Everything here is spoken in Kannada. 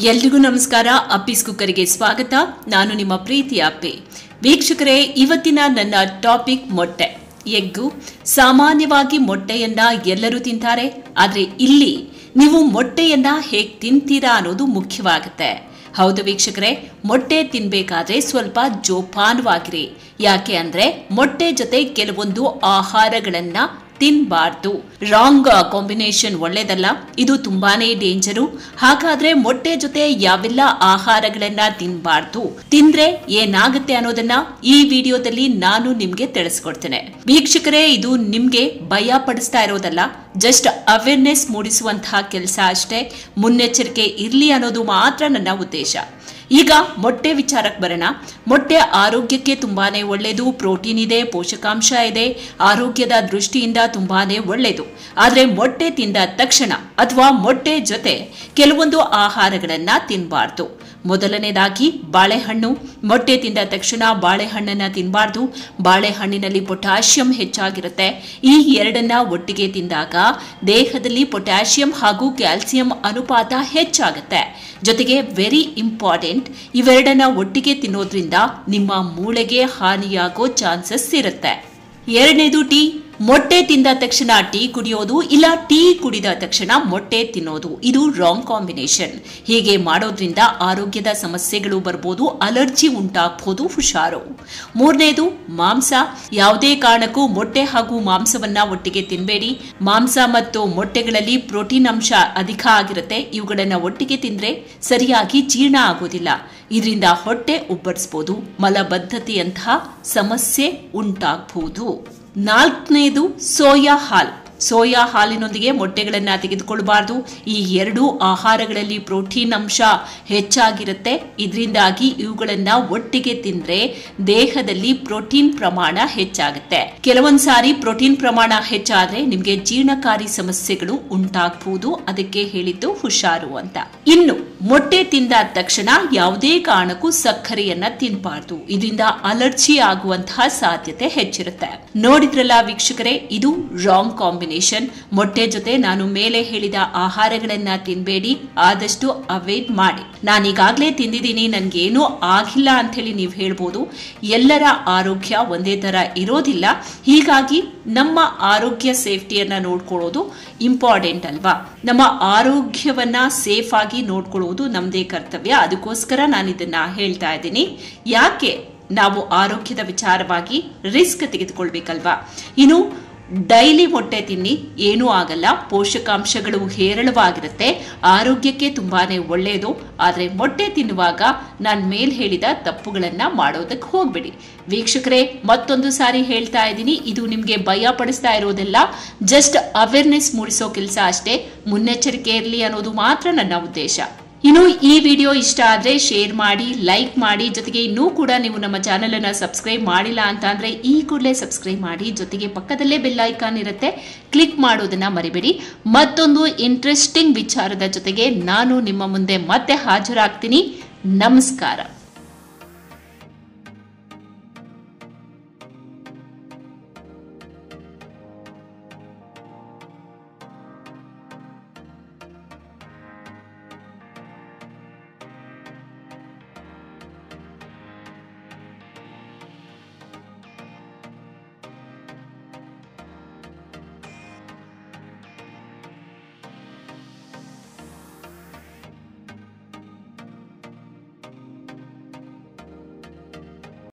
ಎಲ್ರಿಗೂ ನಮಸ್ಕಾರ. ಅಪ್ಪೀಸ್ ಕುಕ್ಕರಿಗೆ ಸ್ವಾಗತ. ನಾನು ನಿಮ್ಮ ಪ್ರೀತಿಯ ಅಪ್ಪೆ. ವೀಕ್ಷಕರೇ, ಇವತ್ತಿನ ನನ್ನ ಟಾಪಿಕ್ ಮೊಟ್ಟೆ, ಎಗ್ಗು. ಸಾಮಾನ್ಯವಾಗಿ ಮೊಟ್ಟೆಯನ್ನ ಎಲ್ಲರೂ ತಿಂತಾರೆ, ಆದರೆ ಇಲ್ಲಿ ನೀವು ಮೊಟ್ಟೆಯನ್ನ ಹೇಗೆ ತಿಂತೀರಾ ಅನ್ನೋದು ಮುಖ್ಯವಾಗುತ್ತೆ. ಹೌದು ವೀಕ್ಷಕರೇ, ಮೊಟ್ಟೆ ತಿನ್ಬೇಕಾದ್ರೆ ಸ್ವಲ್ಪ ಜೋಪಾನವಾಗಿರಿ. ಯಾಕೆ ಅಂದ್ರೆ ಮೊಟ್ಟೆ ಜೊತೆ ಕೆಲವೊಂದು ಆಹಾರಗಳನ್ನ ತಿನ್ನಬಾರ್ದು. ರಾಂಗ್ ಕಾಂಬಿನೇಷನ್ ಒಳ್ಳೇದಲ್ಲ, ಇದು ತುಂಬಾನೇ ಡೇಂಜರು. ಹಾಗಾದ್ರೆ ಮೊಟ್ಟೆ ಜೊತೆ ಯಾವೆಲ್ಲ ಆಹಾರಗಳನ್ನ ತಿನ್ನಬಾರ್ದು, ತಿಂದ್ರೆ ಏನಾಗುತ್ತೆ ಅನ್ನೋದನ್ನ ಈ ವಿಡಿಯೋದಲ್ಲಿ ನಾನು ನಿಮ್ಗೆ ತಿಳಿಸ್ಕೊಡ್ತೇನೆ. ವೀಕ್ಷಕರೇ, ಇದು ನಿಮ್ಗೆ ಭಯ ಪಡಿಸ್ತಾ ಇರೋದಲ್ಲ, ಜಸ್ಟ್ ಅವೇರ್ನೆಸ್ ಮೂಡಿಸುವಂತಹ ಕೆಲಸ ಅಷ್ಟೇ. ಮುನ್ನೆಚ್ಚರಿಕೆ ಇರ್ಲಿ ಅನ್ನೋದು ಮಾತ್ರ ನನ್ನ ಉದ್ದೇಶ. ಈಗ ಮೊಟ್ಟೆ ವಿಚಾರಕ್ಕೆ ಬರೋಣ. ಮೊಟ್ಟೆ ಆರೋಗ್ಯಕ್ಕೆ ತುಂಬಾನೇ ಒಳ್ಳೆಯದು. ಪ್ರೋಟೀನ್ ಇದೆ, ಪೋಷಕಾಂಶ ಇದೆ, ಆರೋಗ್ಯದ ದೃಷ್ಟಿಯಿಂದ ತುಂಬಾನೇ ಒಳ್ಳೆಯದು. ಆದರೆ ಮೊಟ್ಟೆ ತಿಂದ ತಕ್ಷಣ ಅಥವಾ ಮೊಟ್ಟೆ ಜೊತೆ ಕೆಲವೊಂದು ಆಹಾರಗಳನ್ನ ತಿನ್ನಬಾರ್ದು. ಮೊದಲನೇದಾಗಿ ಬಾಳೆಹಣ್ಣು. ಮೊಟ್ಟೆ ತಿಂದ ತಕ್ಷಣ ಬಾಳೆಹಣ್ಣನ್ನ ತಿನ್ನಬಾರ್ದು. ಬಾಳೆಹಣ್ಣಿನಲ್ಲಿ ಪೊಟ್ಯಾಷಿಯಂ ಹೆಚ್ಚಾಗಿರುತ್ತೆ. ಈ ಎರಡನ್ನ ಒಟ್ಟಿಗೆ ತಿಂದಾಗ ದೇಹದಲ್ಲಿ ಪೊಟ್ಯಾಷಿಯಂ ಹಾಗೂ ಕ್ಯಾಲ್ಸಿಯಂ ಅನುಪಾತ ಹೆಚ್ಚಾಗುತ್ತೆ. ಜೊತೆಗೆ ವೆರಿ ಇಂಪಾರ್ಟೆಂಟ್, ಇವೆರಡನ್ನ ಒಟ್ಟಿಗೆ ತಿನ್ನೋದ್ರಿಂದ ನಿಮ್ಮ ಮೂಳೆಗೆ ಹಾನಿಯಾಗೋ ಚಾನ್ಸಸ್ ಇರುತ್ತೆ. ಎರಡನೇದು ಟೀ. ಮೊಟ್ಟೆ ತಿಂದ ತಕ್ಷಣ ಟೀ ಕುಡಿಯೋದು, ಇಲ್ಲ ಟೀ ಕುಡಿದ ತಕ್ಷಣ ಮೊಟ್ಟೆ ತಿನ್ನೋದು, ಇದು ರಾಂಗ್ ಕಾಂಬಿನೇಷನ್. ಹೀಗೆ ಮಾಡೋದ್ರಿಂದ ಆರೋಗ್ಯದ ಸಮಸ್ಯೆಗಳು ಬರ್ಬೋದು, ಅಲರ್ಜಿ ಉಂಟಾಗಬಹುದು, ಹುಷಾರು. ಮೂರನೇದು ಮಾಂಸ. ಯಾವುದೇ ಕಾರಣಕ್ಕೂ ಮೊಟ್ಟೆ ಹಾಗೂ ಮಾಂಸವನ್ನ ಒಟ್ಟಿಗೆ ತಿನ್ನಬೇಡಿ. ಮಾಂಸ ಮತ್ತು ಮೊಟ್ಟೆಗಳಲ್ಲಿ ಪ್ರೋಟೀನ್ ಅಂಶ ಅಧಿಕ ಆಗಿರುತ್ತೆ. ಇವುಗಳನ್ನ ಒಟ್ಟಿಗೆ ತಿಂದ್ರೆ ಸರಿಯಾಗಿ ಜೀರ್ಣ ಆಗೋದಿಲ್ಲ. ಇದರಿಂದ ಹೊಟ್ಟೆ ಉಬ್ಬರಿಸಬಹುದು, ಮಲಬದ್ಧತೆಯಂತಹ ಸಮಸ್ಯೆ ಉಂಟಾಗಬಹುದು. ನಾಲ್ಕನೇದು ಸೋಯಾ ಹಾಲ್. ಸೋಯಾ ಹಾಲಿನೊಂದಿಗೆ ಮೊಟ್ಟೆಗಳನ್ನ ತೆಗೆದುಕೊಳ್ಳಬಾರದು. ಈ ಎರಡೂ ಆಹಾರಗಳಲ್ಲಿ ಪ್ರೋಟೀನ್ ಅಂಶ ಹೆಚ್ಚಾಗಿರುತ್ತೆ. ಇದರಿಂದಾಗಿ ಇವುಗಳನ್ನ ಒಟ್ಟಿಗೆ ತಿಂದ್ರೆ ದೇಹದಲ್ಲಿ ಪ್ರೋಟೀನ್ ಪ್ರಮಾಣ ಹೆಚ್ಚಾಗುತ್ತೆ. ಕೆಲವೊಂದ್ಸಾರಿ ಪ್ರೋಟೀನ್ ಪ್ರಮಾಣ ಹೆಚ್ಚಾದ್ರೆ ನಿಮ್ಗೆ ಜೀರ್ಣಕಾರಿ ಸಮಸ್ಯೆಗಳು ಉಂಟಾಗಬಹುದು. ಅದಕ್ಕೆ ಹೇಳಿದ್ದು ಹುಷಾರು ಅಂತ. ಇನ್ನು ಮೊಟ್ಟೆ ತಿಂದ ತಕ್ಷಣ ಯಾವುದೇ ಕಾರಣಕ್ಕೂ ಸಕ್ಕರೆಯನ್ನ ತಿನ್ನಬಾರ್ದು. ಇದರಿಂದ ಅಲರ್ಜಿ ಆಗುವಂತಹ ಸಾಧ್ಯತೆ ಹೆಚ್ಚಿರುತ್ತೆ. ನೋಡಿದ್ರಲ್ಲ ವೀಕ್ಷಕರೇ, ಇದು ರಾಂಗ್ ಕಾಂಬಿನೇಷನ್. ಮೊಟ್ಟೆ ಜೊತೆ ನಾನು ಮೇಲೆ ಹೇಳಿದ ಆಹಾರಗಳನ್ನ ತಿನ್ಬೇಡಿ, ಆದಷ್ಟು ಅವಾಯ್ಡ್ ಮಾಡಿ. ನಾನೀಗಾಗ್ಲೇ ತಿಂದಿದ್ದೀನಿ, ನನ್ಗೇನೂ ಆಗಿಲ್ಲ ಅಂತ ಹೇಳಿ ನೀವು ಹೇಳ್ಬೋದು. ಎಲ್ಲರ ಆರೋಗ್ಯ ಒಂದೇ ತರ ಇರೋದಿಲ್ಲ. ಹೀಗಾಗಿ ನಮ್ಮ ಆರೋಗ್ಯ ಸೇಫ್ಟಿಯನ್ನ ನೋಡ್ಕೊಳ್ಳೋದು ಇಂಪಾರ್ಟೆಂಟ್ ಅಲ್ವಾ? ನಮ್ಮ ಆರೋಗ್ಯವನ್ನ ಸೇಫ್ ಆಗಿ ನೋಡ್ಕೊಳ್ಳೋದು ನಮ್ದೇ ಕರ್ತವ್ಯ. ಅದಕ್ಕೋಸ್ಕರ ನಾನು ಇದನ್ನ ಹೇಳ್ತಾ ಇದ್ದೀನಿ. ಯಾಕೆ ನಾವು ಆರೋಗ್ಯದ ವಿಚಾರವಾಗಿ ರಿಸ್ಕ್ ತೆಗೆದುಕೊಳ್ಬೇಕಲ್ವಾ? ಇನ್ನು ಡೈಲಿ ಮೊಟ್ಟೆ ತಿನ್ನಿ, ಏನೂ ಆಗಲ್ಲ. ಪೋಷಕಾಂಶಗಳು ಹೇರಳವಾಗಿರುತ್ತೆ, ಆರೋಗ್ಯಕ್ಕೆ ತುಂಬಾನೇ ಒಳ್ಳೆಯದು. ಆದರೆ ಮೊಟ್ಟೆ ತಿನ್ನುವಾಗ ನಾನು ಮೇಲ್ ಹೇಳಿದ ತಪ್ಪುಗಳನ್ನ ಮಾಡೋದಕ್ಕೆ ಹೋಗ್ಬೇಡಿ. ವೀಕ್ಷಕರೇ, ಮತ್ತೊಂದು ಸಾರಿ ಹೇಳ್ತಾ ಇದ್ದೀನಿ, ಇದು ನಿಮ್ಗೆ ಭಯ ಪಡಿಸ್ತಾ ಇರೋದೆಲ್ಲ, ಜಸ್ಟ್ ಅವೇರ್ನೆಸ್ ಮೂಡಿಸೋ ಕೆಲಸ ಅಷ್ಟೇ. ಮುನ್ನೆಚ್ಚರಿಕೆ ಇರಲಿ ಅನ್ನೋದು ಮಾತ್ರ ನನ್ನ ಉದ್ದೇಶ. ಇನ್ನು ಈ ವಿಡಿಯೋ ಇಷ್ಟ ಆದ್ರೆ ಶೇರ್ ಮಾಡಿ, ಲೈಕ್ ಮಾಡಿ. ಜೊತೆಗೆ ಇನ್ನೂ ಕೂಡ ನೀವು ನಮ್ಮ ಚಾನೆಲ್ ಅನ್ನ ಸಬ್ಸ್ಕ್ರೈಬ್ ಮಾಡಿಲ್ಲ ಅಂತ ಅಂದ್ರೆ ಈ ಕೂಡಲೇ ಸಬ್ಸ್ಕ್ರೈಬ್ ಮಾಡಿ. ಜೊತೆಗೆ ಪಕ್ಕದಲ್ಲೇ ಬೆಲ್ ಐಕಾನ್ ಇರುತ್ತೆ, ಕ್ಲಿಕ್ ಮಾಡೋದನ್ನ ಮರಿಬೇಡಿ. ಮತ್ತೊಂದು ಇಂಟ್ರೆಸ್ಟಿಂಗ್ ವಿಚಾರದ ಜೊತೆಗೆ ನಾನು ನಿಮ್ಮ ಮುಂದೆ ಮತ್ತೆ ಹಾಜರಾಗ್ತೀನಿ. ನಮಸ್ಕಾರ.